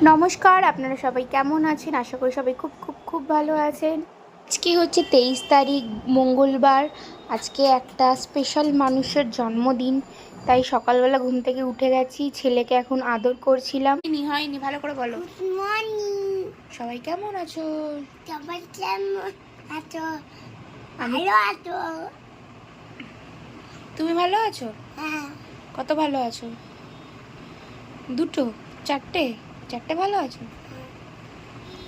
নমস্কার, আপনারা সবাই কেমন আছেন? আশা করি সবাই খুব খুব খুব ভালো আছেন। আজকে হচ্ছে 23 তারিখ মঙ্গলবার। আজকে একটা স্পেশাল মানুষের জন্মদিন, তাই সকালবেলা ঘুম থেকে উঠে গেছি। ছেলেকে এখন আদর করছিলাম। হয়নি, ভালো করে বলো। Good morning. সবাই কেমন আছো? সবাই কেমন আছো? আমি ভালো আছো? তুমি ভালো আছো? হ্যাঁ। কত ভালো আছো? দুটো? চারটে? চারটে ভালো আছো?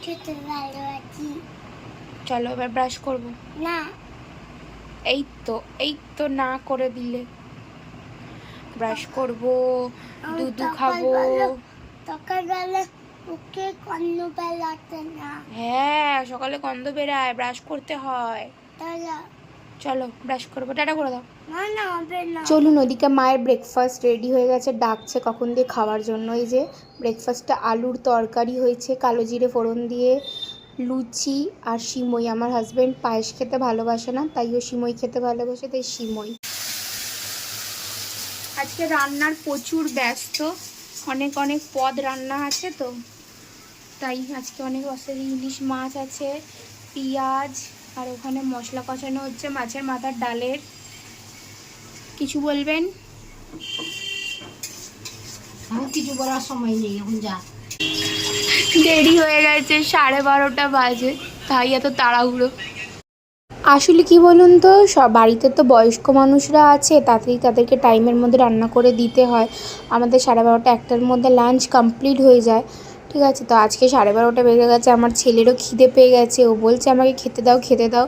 ছোট ভালো আছি। চলো এবার ব্রাশ করবো। না। এই তো না করে দিলে। ব্রাশ করব, দুধু খাবো। সকালবেলা ওকে কন্ন বেলাতে না। হ্যাঁ, সকালে গন্ধ বেরায়, ব্রাশ করতে হয়। চলো ব্রাশ করবো, টাটা করে দাও। না না হবে না। চলুন, ওদিকে মায়ের ব্রেকফাস্ট রেডি হয়ে গেছে, ডাকছে কখন দিয়ে খাওয়ার জন্য। এই যে ব্রেকফাস্টটা আলুর তরকারি হয়েছে কালো জিরে ফোড়ন দিয়ে, লুচি আর সিমই। আমার হাজব্যান্ড পায়েস খেতে ভালোবাসে না, তাইও সিমই খেতে ভালোবাসে, তাই সিমই। আজকে রান্নার প্রচুর ব্যস্ত, অনেক অনেক পদ রান্না আছে তো, তাই আজকে অনেক অসুবিধা। ইলিশ মাছ আছে, পেঁয়াজ, আর ওখানে মশলা কষানো হচ্ছে মাছের মাথার ডালের। কিছু বলবেন? কিছু বলার সময় নেই, এখন যা। দেরি হয়ে গেছে, 12:30 বাজে, তাই এত তাড়াহুড়ো। আসলে কি বলুন তো, সব বাড়িতে তো বয়স্ক মানুষরা আছে, তাতেই তাদেরকে টাইমের মধ্যে রান্না করে দিতে হয়। আমাদের 12:30 1টার মধ্যে লাঞ্চ কমপ্লিট হয়ে যায়, ঠিক আছে। তো আজকে 12:30 বেজে গেছে, আমার ছেলেরও খিদে পেয়ে গেছে, ও বলছে আমাকে খেতে দাও খেতে দাও।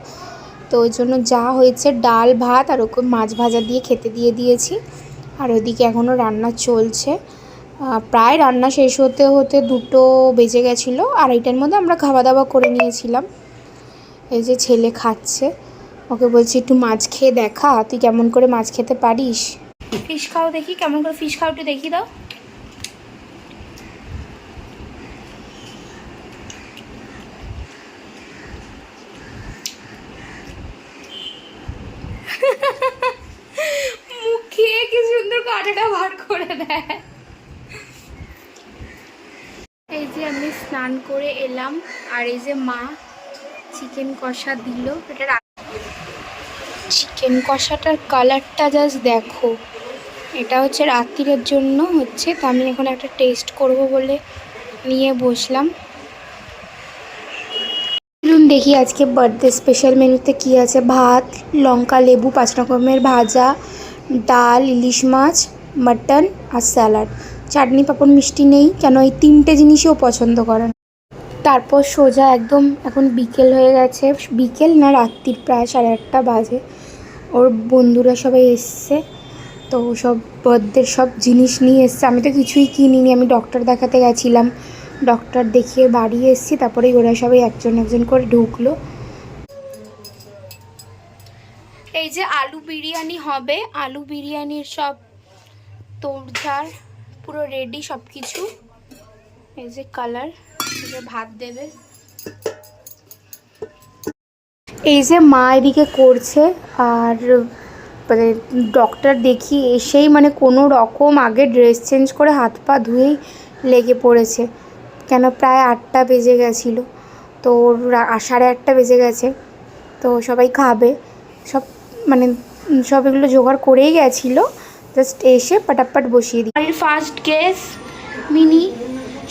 তো ওই জন্য যা হয়েছে ডাল ভাত আর ওকে মাছ ভাজা দিয়ে খেতে দিয়ে দিয়েছি। আর ওইদিকে এখনও রান্না চলছে, প্রায় রান্না শেষ হতে হতে 2টো বেজে গেছিলো। 2:30টার মধ্যে আমরা খাওয়া দাওয়া করে নিয়েছিলাম। এই যে ছেলে খাচ্ছে, ওকে বলছি একটু মাছ খেয়ে দেখা, তুই কেমন করে মাছ খেতে পারিস। ফিশ খাও দেখি, কেমন করে ফিশ খাও একটু দেখি দাও। মুখ খেয়ে কি সুন্দর কাঁটাটা বার করে দেয়। এই যে আমি স্নান করে এলাম, আর এই যে মা চিকেন কষা দিল। এটা চিকেন কষাটার কালারটা জাস্ট দেখো, এটা হচ্ছে রাত্রিরের জন্য হচ্ছে, তো আমি এখন একটা টেস্ট করব বলে নিয়ে বসলাম। চলুন দেখি আজকে বার্থডে স্পেশাল মেনুতে কি আছে। ভাত, লঙ্কা লেবু 5 রকমের ভাজা, ডাল, ইলিশ মাছ, মাটন আর স্যালাড। চাটনি পাঁপড় মিষ্টি নেই, কেন এই 3টে জিনিসও পছন্দ করেন। তারপর সোজা একদম, এখন বিকেল হয়ে গেছে, বিকেল না রাত্রির প্রায় 1:30 বাজে। ওর বন্ধুরা সবাই এসছে, তো সব বার্থডের সব জিনিস নিয়ে এসছে। আমি তো কিছুই কিনিনি, আমি ডক্টর দেখাতে গেছিলাম, ডক্টর দেখিয়ে বাড়ি এসেছি। তারপরেই ওরা সবাই একজন একজন করে ঢুকলো। এই যে আলু বিরিয়ানি হবে, আলু বিরিয়ানির সব তোড়ঝাড় পুরো রেডি সব কিছু। এই যে কালার, এই যে ভাত দেবে, এই যে মা এদিকে করছে। আর মানে ডক্টর দেখিয়ে এসেই মানে কোনো রকম আগে ড্রেস চেঞ্জ করে হাত পা ধুয়েই লেগে পড়েছে, কেন প্রায় 8টা বেজে গেছিলো। তো 8:30 বেজে গেছে, তো সবাই খাবে সব, মানে সব এগুলো জোগাড় করেই গেছিলো, জাস্ট এসে পাটাপাট বসিয়ে দিই। বাড়ির ফার্স্ট গেস্ট মিনি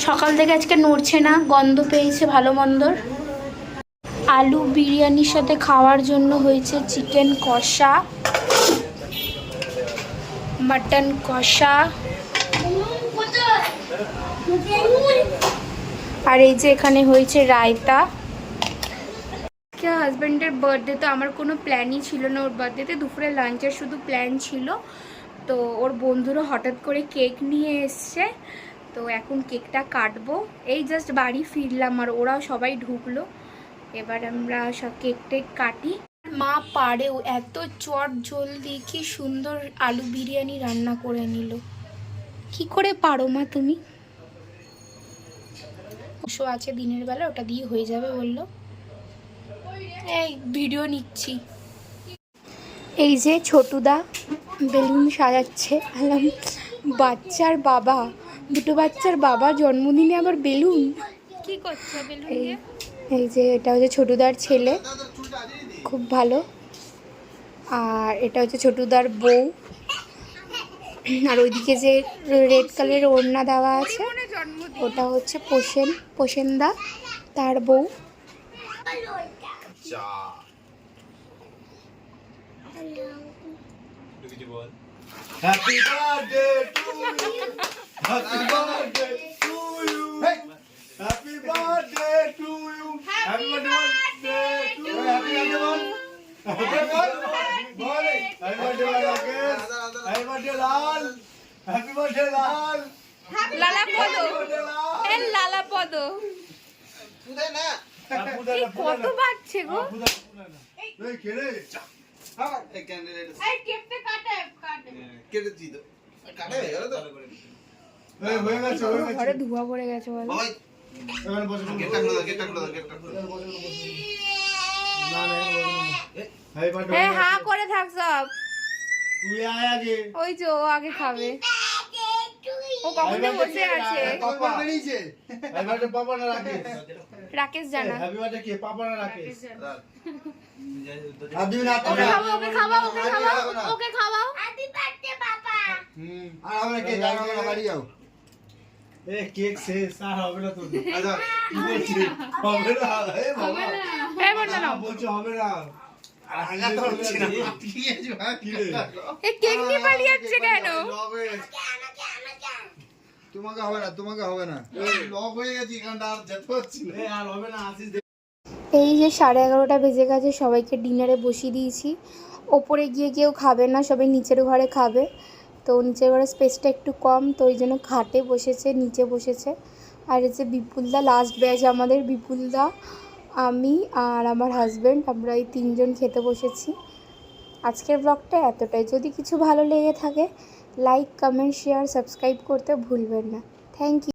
সকাল থেকে আজকে নড়ছে না, গন্ধ পেয়েছে ভালো মন্দর। আলু বিরিয়ানির সাথে খাওয়ার জন্য হয়েছে চিকেন কষা, মাটন কষা, আর এই যে এখানে হয়েছে রায়তা। হাজব্যান্ডের বার্থডে, তো আমার কোনো প্ল্যানই ছিল না ওর বার্থডেতে, দুপুরে লাঞ্চের শুধু প্ল্যান ছিল। তো ওর বন্ধুরা হঠাৎ করে কেক নিয়ে এসছে, তো এখন কেকটা কাটবো। এই জাস্ট বাড়ি ফিরলাম আর ওরাও সবাই ঢুকলো, এবার আমরা সব কেক টেক কাটি। মা পারেও এত চট জলদি কি সুন্দর আলু বিরিয়ানি রান্না করে নিল। কি করে পারো মা তুমি? শো আছে দিনের বেলা, ওটা দিয়ে হয়ে যাবে বললো। এই ভিডিও নিচ্ছি। এই যে ছোটুদা বেলুন সাজাচ্ছে, বাচ্চার বাবা দুটো বাচ্চার বাবা জন্মদিনে আবার বেলুন। কি করছো বেলুন এই দিয়ে? এই যে এটা হচ্ছে ছোটুদার ছেলে, খুব ভালো। আর এটা হচ্ছে ছোটুদার বউ। আর ওইদিকে যে রেড কালারের ওড়না দেওয়া আছে ওটা হচ্ছে পোষেনদা, তার বউ। Happy birthday to you. Happy birthday to you. Happy birthday to you. Happy birthday to you. Happy birthday. Happy birthday. Happy birthday Rakesh. Happy birthday Lal. Happy birthday Lal. লালা পদ, Happy birthday Lal. এ লালা পদ এই কত বাজছে গো? এই কে রে? এই হয়ে গেছে হয়ে গেছে। ঘরে ধোঁয়া পড়ে গেছে বলো। এখানে বসে না না এখানে বসে না। এই বাট এ হা করে থাক সব। তুই আয় আগে। ওই যে ও আগে খাবে, ও কখন থেকে বসে আছে। পাপা বেরিয়েছে। এই বাটে পাপা না রাখে। রাকেশ জানা। হ্যাপি বার্থডে কে পাপা না রাখে। আদি না ওকে খাওয়াও, ওকে খাওয়াও, ওকে খাওয়াও, ওকে খাওয়াও। হ্যাপি বার্থডে বাবা। আর আমরা কে যাবো না বাড়ি যাও। এ কেক শেষ আর হবে না তো। আচ্ছা কি বলছিস? হবে না। এ বাবা। এ বন্ধ নাও। বলছো হবে না। আর হাঙ্গা তো হচ্ছে না। কি আছে ভাই কি রে? এ কেক নিয়ে পালিয়ে যাচ্ছে কেন? তোমাকে হবে না তোমাকে হবে না। লক হয়ে গেছে এখানটা আর যেতে পারছি না। এ আর হবে না আসিস। এই যে 11:30 বেজে গেছে, সবাইকে ডিনারে বসিয়ে দিয়েছি। ওপরে গিয়ে কেউ খাবে না, সবাই নিচের ঘরে খাবে। তো নিচের ঘরে স্পেসটা একটু কম, তো ওই জন্য খাটে বসেছে, নিচে বসেছে। আর এই যে বিপুলদা, লাস্ট ব্যাচ আমাদের, বিপুলদা, আমি আর আমার হাজব্যান্ড, আমরা এই 3 জন খেতে বসেছি। আজকের ব্লগটা এতটাই। যদি কিছু ভালো লেগে থাকে লাইক, কমেন্ট, শেয়ার, সাবস্ক্রাইব করতে ভুলবেন না। Thank you.